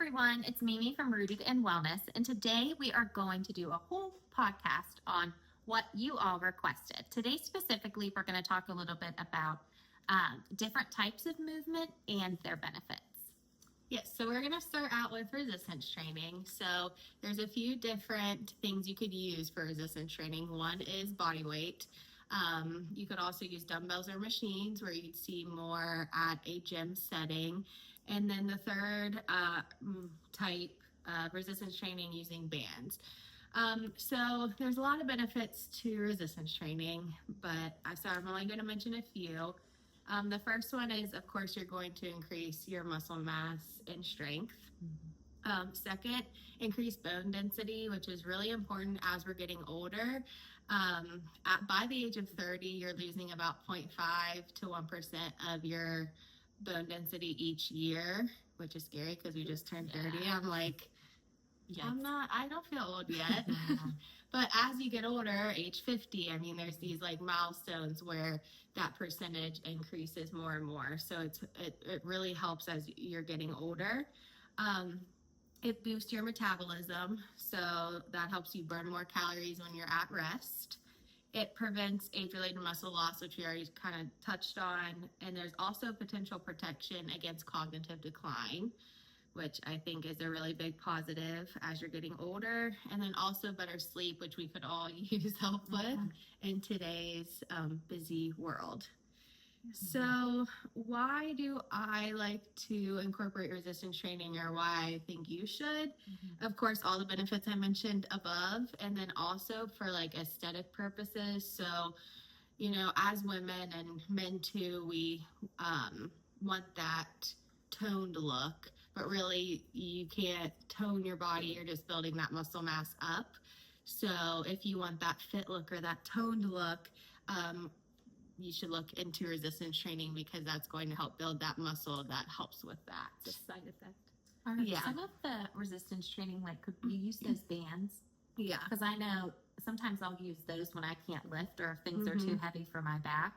everyone, it's Mimi from Rooted in Wellness, and today we are going to do a whole podcast on what you all requested. Today, specifically, we're going to talk a little bit about different types of movement and their benefits. Yes, so we're going to start out with resistance training. So there's a few different things you could use for resistance training. One is body weight. You could also use dumbbells or machines where you'd see more at a gym setting. And then the third type, resistance training using bands. So there's a lot of benefits to resistance training, but I'm only going to mention a few. The first one is, of course, you're going to increase your muscle mass and strength. Second, increase bone density, which is really important as we're getting older. By the age of 30, you're losing about 0.5 to 1% of your bone density each year, which is scary because we just turned 30. I'm like, yes. I don't feel old yet. But as you get older, age 50, I mean, there's these like milestones where that percentage increases more and more. So it really helps as you're getting older. It boosts your metabolism, so that helps you burn more calories when you're at rest. It prevents age-related muscle loss, which we already kind of touched on. And there's also potential protection against cognitive decline, which I think is a really big positive as you're getting older. And then also better sleep, which we could all use help with in today's busy world. So why do I like to incorporate resistance training, or why I think you should? Of course, all the benefits I mentioned above, and then also for like aesthetic purposes. So, you know, as women and men too, we want that toned look, but really you can't tone your body, you're just building that muscle mass up. So if you want that fit look or that toned look, you should look into resistance training because that's going to help build that muscle that helps with that. The side effect. Some of the resistance training, like, could we use those bands? Yeah. Because I know sometimes I'll use those when I can't lift or if things are too heavy for my back.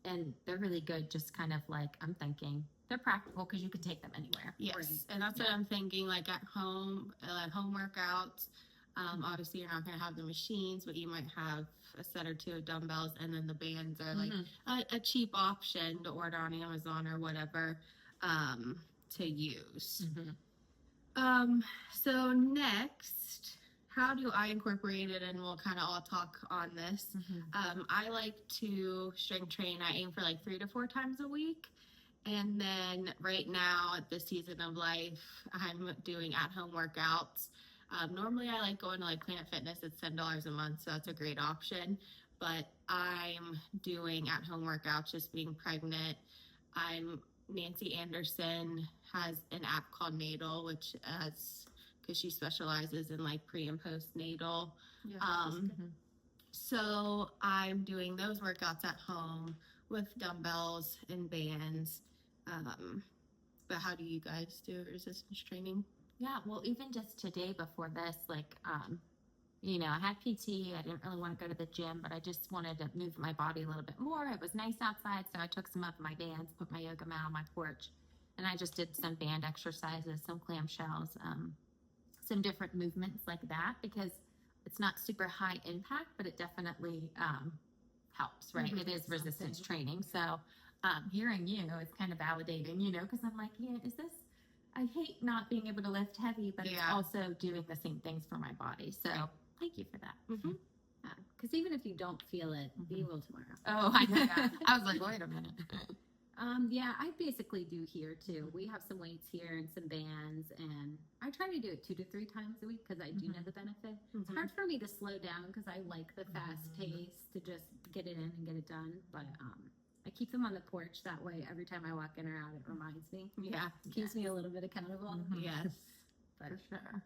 And they're really good, just kind of like, I'm thinking they're practical because you can take them anywhere. Yes. Right. And that's what I'm thinking, like at home workouts. Obviously, you're not going to have the machines, but you might have a set or two of dumbbells, and then the bands are like a cheap option to order on Amazon or whatever to use. So next, how do I incorporate it? And we'll kind of all talk on this. I like to strength train. I aim for like 3 to 4 times a week. And then right now at this season of life, I'm doing at-home workouts. Normally I like going to like Planet Fitness. It's $10 a month, so that's a great option. But I'm doing at-home workouts just being pregnant. Nancy Anderson has an app called Natal, which because she specializes in like pre and postnatal. So I'm doing those workouts at home with dumbbells and bands. But how do you guys do resistance training? Yeah, well, even just today before this, like, you know, I had PT. I didn't really want to go to the gym, but I just wanted to move my body a little bit more. It was nice outside, so I took some of my bands, put my yoga mat on my porch, and I just did some band exercises, some clamshells, some different movements like that, because it's not super high impact, but it definitely helps, right? It is resistance training. So hearing you is kind of validating, you know, because I'm like, yeah, I hate not being able to lift heavy, but it's also doing the same things for my body. So thank you for that. Because even if you don't feel it, you will tomorrow. Oh, I know that. I was like, wait a minute. Yeah, I basically do here too. We have some weights here and some bands, and I try to do it 2 to 3 times a week because I do know the benefit. It's hard for me to slow down because I like the fast pace to just get it in and get it done. But I keep them on the porch. That way, every time I walk in or out, it reminds me. Yeah. It keeps me a little bit accountable. Yes. For sure.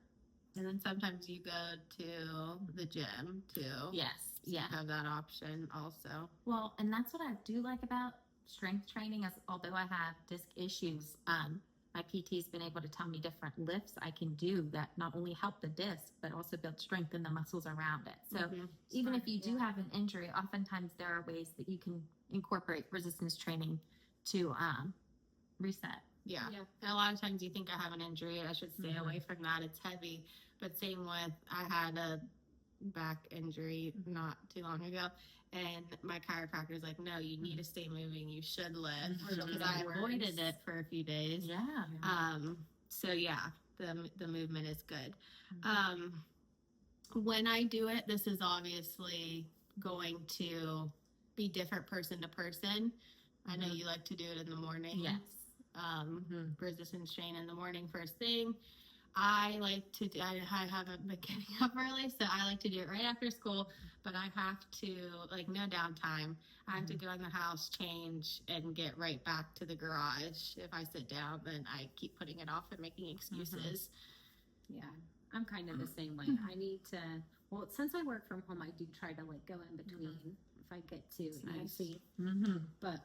And then sometimes you go to the gym too. Yes. So you have that option also. Well, and that's what I do like about strength training is although I have disc issues, my PT's been able to tell me different lifts I can do that not only help the disc, but also build strength in the muscles around it. So even if you do have an injury, oftentimes there are ways that you can incorporate resistance training to reset Yeah. Yeah. And a lot of times you think I have an injury, I should stay Mhm. away from that. It's heavy. But same with, I had a back injury not too long ago, and my chiropractor's like, no, you need to stay moving. You should lift. Or it'll Because get I worse. avoided it for a few days. Yeah. So yeah, the movement is good. Mhm. When I do it, this is obviously going to be different person to person. I know Mhm. you like to do it in the morning. Yes. Mhm. Resistance train in the morning first thing. I like to do, I haven't been getting up early, so I like to do it right after school, but I have to, like, no downtime. I have to go in the house, change, and get right back to the garage. If I sit down, then I keep putting it off and making excuses. Yeah, I'm kind of the same way. I need to. Well, since I work from home, I do try to like go in between if I get to Nice. easy. Mhm. But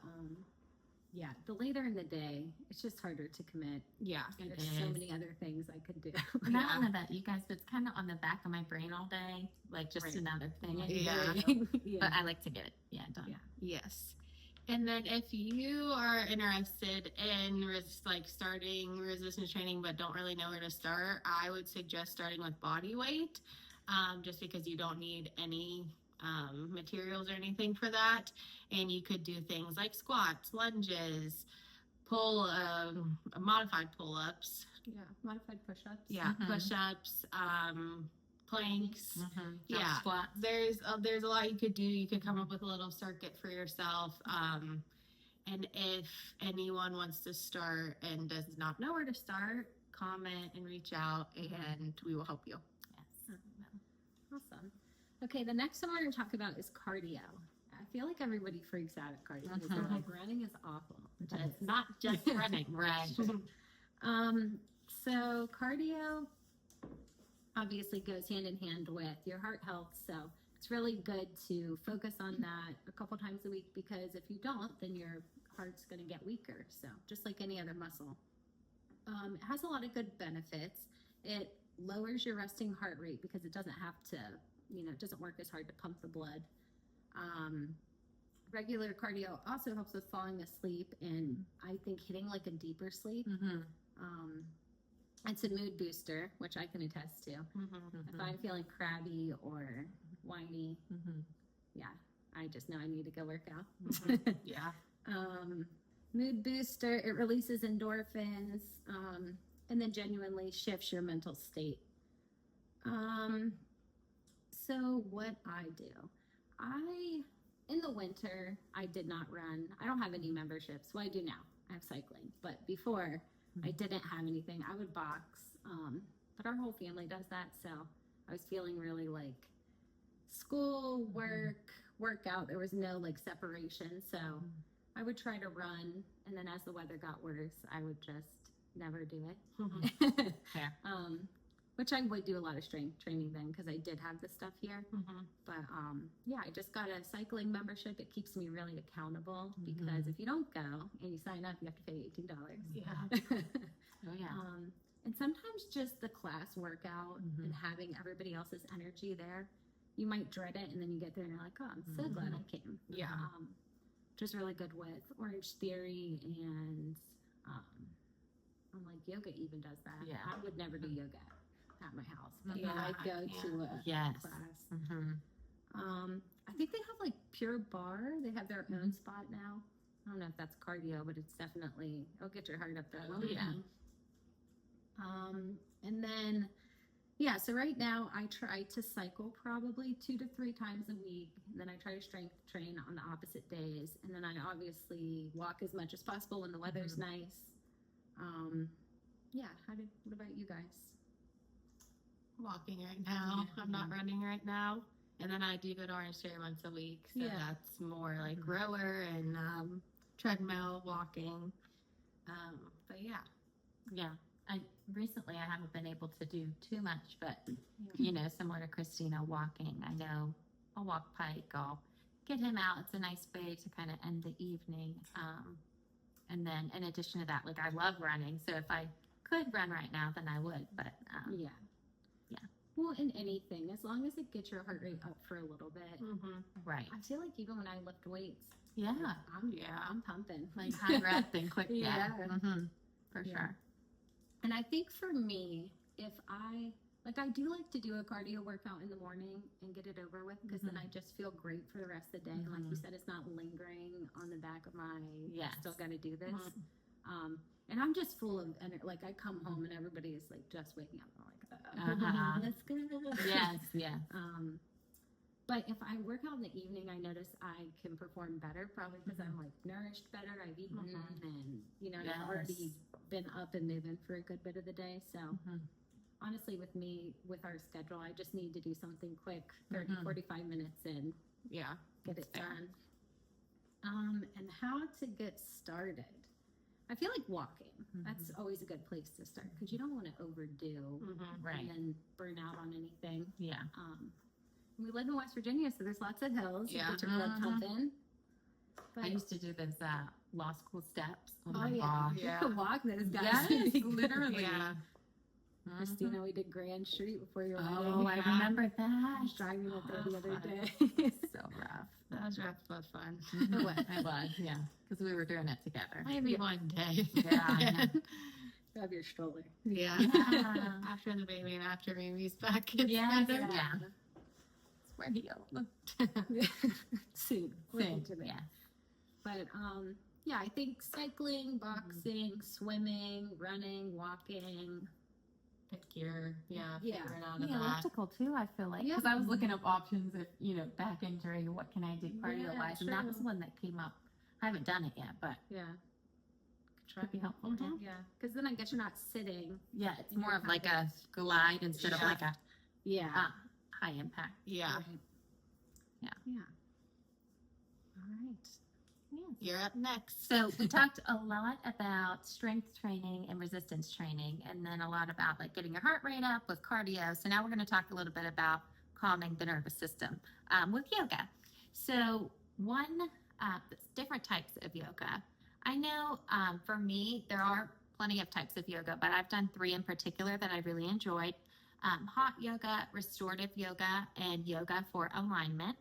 yeah, the later in the day, it's just harder to commit. Yeah. It There's so is. many other things I could do. Not only that, you guys, it's kind of on the back of my brain all day, like just Right. another thing. I Yeah. do. Yeah. But I like to get it, done. Yeah. Yes. And then if you are interested in starting resistance training but don't really know where to start, I would suggest starting with body weight, just because you don't need any materials or anything for that. And you could do things like squats, lunges, modified pull-ups, Yeah, modified push-ups. yeah, Mhm. push-ups, planks. Mhm. Yeah. Jump squats. There's a lot you could do. You could come up with a little circuit for yourself. And if anyone wants to start and does not know where to start, comment and reach out, and we will help you. Yes. Awesome. Okay, the next one we're going to talk about is cardio. I feel like everybody freaks out at cardio because they're Mhm. like, running is awful. Which But is it's not just running, right? So cardio obviously goes hand in hand with your heart health. So it's really good to focus on that a couple times a week because if you don't, then your heart's going to get weaker. So just like any other muscle, it has a lot of good benefits. It lowers your resting heart rate because it doesn't have to, it doesn't work as hard to pump the blood. Regular cardio also helps with falling asleep and I think hitting like a deeper sleep. Mhm. It's a mood booster, which I can attest to. Mm-hmm. If I'm feeling crabby or whiny, Mhm. yeah, I just know I need to go work out. Yeah. Mood booster, it releases endorphins and then genuinely shifts your mental state. So what I do, in the winter, I did not run. I don't have any memberships. Well, I do now. I have cycling. But before, I didn't have anything. I would box. But our whole family does that. So I was feeling really like school, work, workout. There was no like separation. So I would try to run. And then as the weather got worse, I would just never do it. Fair. Which I would do a lot of strength training then because I did have the stuff here. But yeah, I just got a cycling membership. It keeps me really accountable because if you don't go and you sign up, you have to pay $18. Yeah. Oh yeah. And sometimes just the class workout and having everybody else's energy there, you might dread it and then you get there and you're like, oh, I'm so glad I came. Yeah. Which is really good with Orange Theory and I'm like yoga even does that. Yeah. I would never do yoga at my house, but Yeah, I'd go I can't. to a Yes. class. Mhm. I think they have like Pure Bar. They have their own spot now. I don't know if that's cardio, but it's definitely it'll get your heart up there. Oh, yeah. And then yeah, so right now I try to cycle probably 2 to 3 times a week. And then I try to strength train on the opposite days. And then I obviously walk as much as possible when the weather's nice. Yeah, what about you guys? Walking right now. Yeah. I'm not running right now. And then I do go to Orange Theory once a week. So Yeah. that's more like rower and treadmill walking. But yeah. Yeah. Recently I haven't been able to do too much, but similar to Christina, walking. I know I'll walk Pike. I'll get him out. It's a nice way to kind of end the evening. And then in addition to that, like I love running. So if I could run right now, then I would. But Yeah. Yeah. Well, in anything, as long as it gets your heart rate up for a little bit. right. I feel like even when I lift weights, Yeah. I'm pumping. Like high rep and quick. Yeah. Mhm. for Yeah. sure. And I think for me, if I do like to do a cardio workout in the morning and get it over with because then I just feel great for the rest of the day. And like you said, it's not lingering on the back of my, Yes. still got to do this. And I'm just full of energy. Like I come home and everybody is like just waking up. I'm like, Uh-huh. let's go. Yes, yes. But if I work out in the evening, I notice I can perform better, probably because I'm like nourished better. I've eaten and I've already been up and moving for a good bit of the day. So honestly, with me, with our schedule, I just need to do something quick, 30, 45 minutes and Yeah. get it fair. done. And how to get started. I feel like walking. That's always a good place to start because you don't want to overdo Right. and then burn out on anything. Yeah. We live in West Virginia, so there's lots of hills. Yeah. You get your blood pumping. But I used to do those law school steps. Oh oh my yeah, gosh. you could walk those guys. Yes, literally. Yeah. Mhm. Christina, we did Grand Street before your wedding. Oh, I remember I that. was driving up there the other fun. day. So rough. That was rough but fun. It was, yeah, because we were doing it together. Maybe one day. Yeah, I know. Have your stroller. Yeah. Yeah. After the baby and after baby's back. It's Yes, better. yeah. Swear healed. Soon. We're Soon, into that. yeah. But yeah, I think cycling, boxing, swimming, running, walking. Pick your, Yeah. figuring out The of that. elliptical too, I feel like, Yeah. because I was looking up options if, back injury, what can I do cardio wise? And that true. was one that came up. I haven't done it yet, but Yeah. could be helpful. Mhm. Yeah, because then I guess you're not sitting. Yeah, it's And more you're of like kind a glide instead of Yeah. like a Yeah. high impact. Yeah. Right. Yeah. Yeah. All right. You're up next. So we talked a lot about strength training and resistance training, and then a lot about like getting your heart rate up with cardio. So now we're going to talk a little bit about calming the nervous system with yoga. So different types of yoga. I know for me, there are plenty of types of yoga, but I've done 3 in particular that I really enjoyed. Hot yoga, restorative yoga, and yoga for alignment.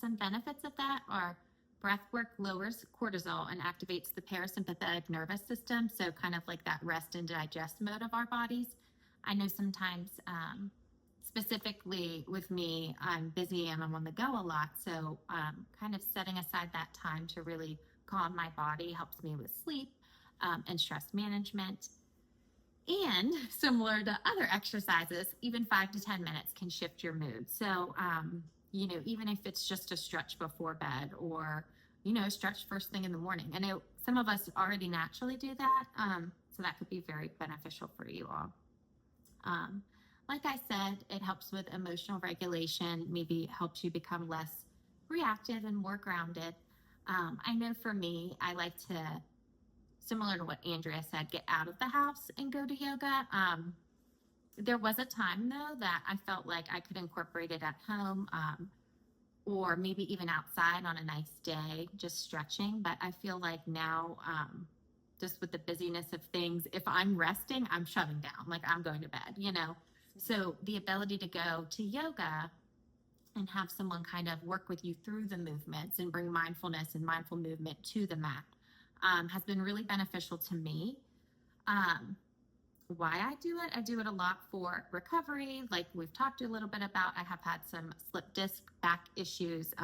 Some benefits of that are breath work lowers cortisol and activates the parasympathetic nervous system. So kind of like that rest and digest mode of our bodies. I know sometimes, specifically with me, I'm busy and I'm on the go a lot. So kind of setting aside that time to really calm my body helps me with sleep and stress management. And similar to other exercises, even 5 to 10 minutes can shift your mood. So, even if it's just a stretch before bed or, stretch first thing in the morning. I know some of us already naturally do that. So that could be very beneficial for you all. Like I said, it helps with emotional regulation, maybe helps you become less reactive and more grounded. I know for me, I like to, similar to what Andrea said, get out of the house and go to yoga. There was a time though that I felt like I could incorporate it at home or maybe even outside on a nice day, just stretching. But I feel like now, just with the busyness of things, if I'm resting, I'm shutting down, like I'm going to bed, So the ability to go to yoga and have someone kind of work with you through the movements and bring mindfulness and mindful movement to the mat has been really beneficial to me. Why I do it a lot for recovery. Like we've talked a little bit about, I have had some slip disc back issues.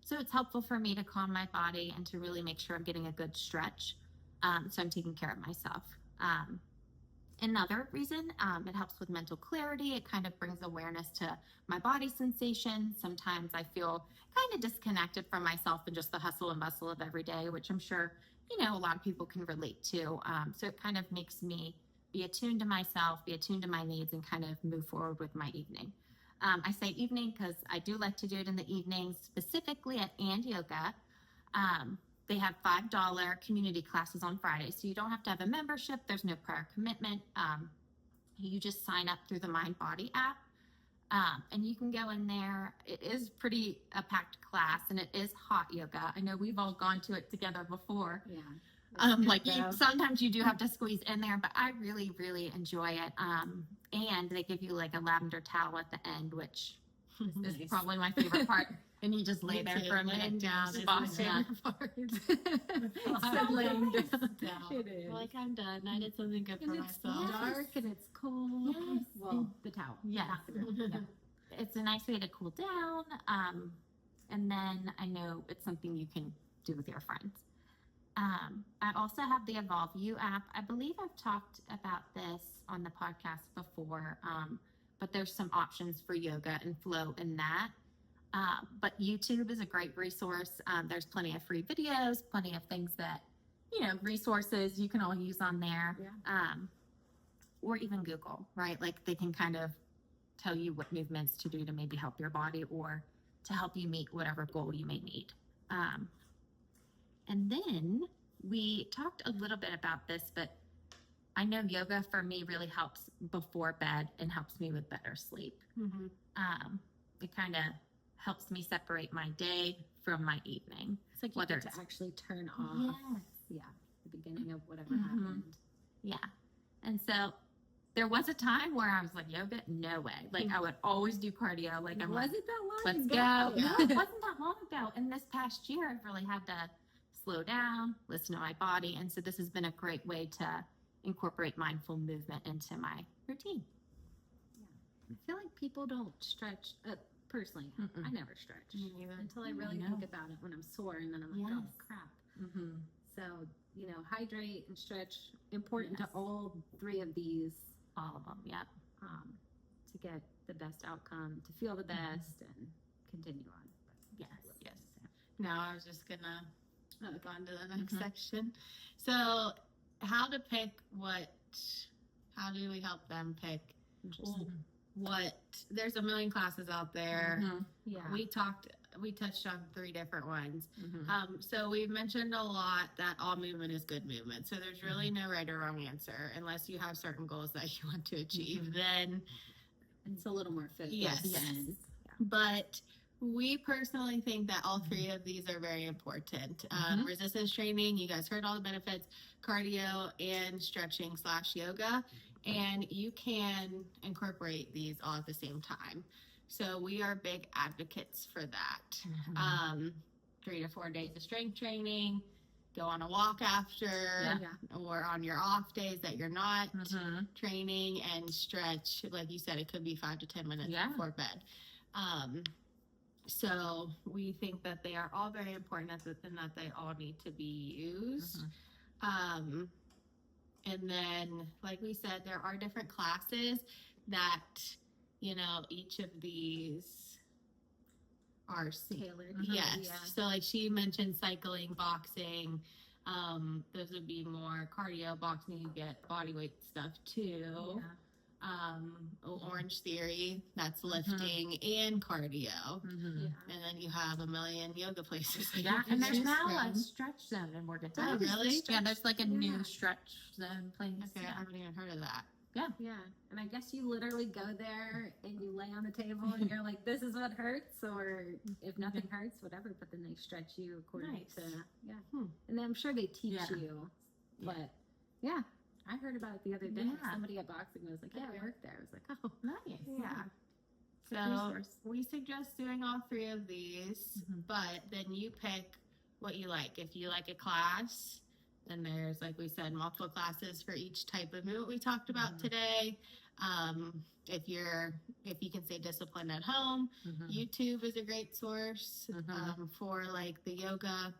So it's helpful for me to calm my body and to really make sure I'm getting a good stretch. So I'm taking care of myself. Another reason, it helps with mental clarity. It kind of brings awareness to my body sensations. Sometimes I feel kind of disconnected from myself and just the hustle and bustle of every day, which I'm sure, a lot of people can relate to. So it kind of makes me be attuned to myself, be attuned to my needs, and kind of move forward with my evening. I say evening because I do like to do it in the evenings, specifically at And Yoga. They have $5 community classes on Fridays, so you don't have to have a membership. There's no prior commitment. You just sign up through the Mind-Body app, and you can go in there. It is pretty a packed class, and it is hot yoga. I know we've all gone to it together before. Yeah. Sometimes you do have to squeeze in there, but I really, really enjoy it. And they give you like a lavender towel at the end, which is Nice. probably my favorite part. And you just lay Me there too. for a Laying minute, down just is box my down. favorite part. It's I'm so laying nice. down. It is. Like, I'm done. I did something good for And it's myself. dark and it's cold. Yes. Well, the towel. Yes. not the room. Yeah. It's a nice way to cool down. And then I know it's something you can do with your friends. I also have the Evolve U app. I believe I've talked about this on the podcast before, but there's some options for yoga and flow in that. But YouTube is a great resource. There's plenty of free videos, plenty of things that, resources you can all use on there. Yeah. Or even Google, right? Like they can kind of tell you what movements to do to maybe help your body or to help you meet whatever goal you may need. And then we talked a little bit about this, but I know yoga for me really helps before bed and helps me with better sleep. Mhm. It kind of helps me separate my day from my evening. It's like you Whether get to it's- actually turn off. Yeah. The beginning of whatever happened. Yeah. And so there was a time where I was like, yoga, no way. Like I would always do cardio. Like I'm like, Was it that long let's ago? go. No, it wasn't that long ago. And this past year, I've really had to slow down, listen to my body. And so this has been a great way to incorporate mindful movement into my routine. I feel like people don't stretch. Personally, Mm-mm. I never stretch Me neither. until I I really know. think about it when I'm sore, and then I'm like, oh Yes. crap. Mm-hmm. So hydrate and stretch. Important Yes. to all three of these All of them. Yep. to get the best outcome, to feel the best, and continue on. Yes. Yes. Now I was just gonna move on to the next Mhm. section. So, how to pick how do we help them pick what? There's a million classes out there. Mhm. Yeah. We touched on 3 different ones. Mhm. So we've mentioned a lot that all movement is good movement. So there's really no right or wrong answer unless you have certain goals that you want to achieve. Mhm. Then, It's a little more focused. Yes. and- but we personally think that all 3 of these are very important. Mhm. Resistance training, you guys heard all the benefits, cardio and stretching / yoga, and you can incorporate these all at the same time. So we are big advocates for that. Mhm. 3 to 4 days of strength training, go on a walk after, Yeah. or on your off days that you're not Mhm. training, and stretch. Like you said, it could be 5 to 10 minutes Yeah. before bed. So we think that they are all very important and that they all need to be used. Mhm. And then, like we said, there are different classes that, each of these are Tailored. Yes. Yeah. So like she mentioned cycling, boxing. Those would be more cardio. Boxing, you get body weight stuff too. Yeah. Orange Theory, that's lifting and cardio. Mhm. Yeah. And then you have a million yoga places. that you Yeah, can and there's choose now from. a stretch zone in Morgantown. Oh, really? Yeah, there's like a Yeah. new stretch zone place. Okay, I Yeah. haven't even heard of that. Yeah. And I guess you literally go there and you lay on the table and you're like, this is what hurts, or if nothing hurts, whatever. But then they stretch you according Nice. to, Hmm. And then I'm sure they teach Yeah. you. Yeah. But yeah, I heard about it the other day. Yeah. Somebody at boxing was like, yeah, I worked there. I was like, oh, Nice. Yeah. Good So resource. we suggest doing all 3 of these, Mhm. but then you pick what you like. If you like a class, then there's, like we said, multiple classes for each type of movement we talked about Mhm. today. If you can stay disciplined at home, Mhm. YouTube is a great source Mhm. for like the yoga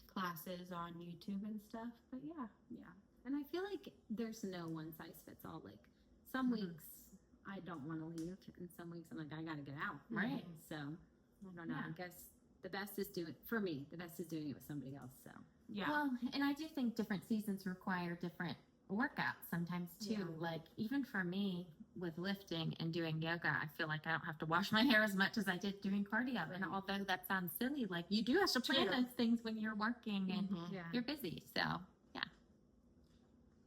classes on YouTube and stuff. But yeah. yeah. And I feel like there's no one size fits all. Like some Mhm. weeks I don't want to leave, and some weeks I'm like, I got to get out. Right. So I don't know. Yeah. I guess the best is doing for me. The best is doing it with somebody else. So Yeah. Well, and I do think different seasons require different workouts sometimes too. Yeah. Like even for me with lifting and doing yoga, I feel like I don't have to wash my hair as much as I did doing cardio. And although that sounds silly, like you do have to plan True. those things when you're working and Mhm. yeah. you're busy. So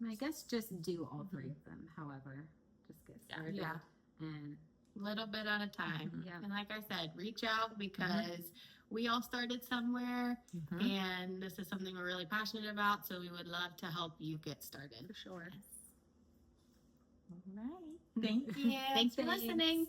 I guess just do all 3 of them. However, just get started. Yeah. And Little bit at a time. Mhm. Yeah. And like I said, reach out because we all started somewhere, and this is something we're really passionate about. So we would love to help you get started. for sure. Yes. All right. Thank you. Thanks for Thanks. listening.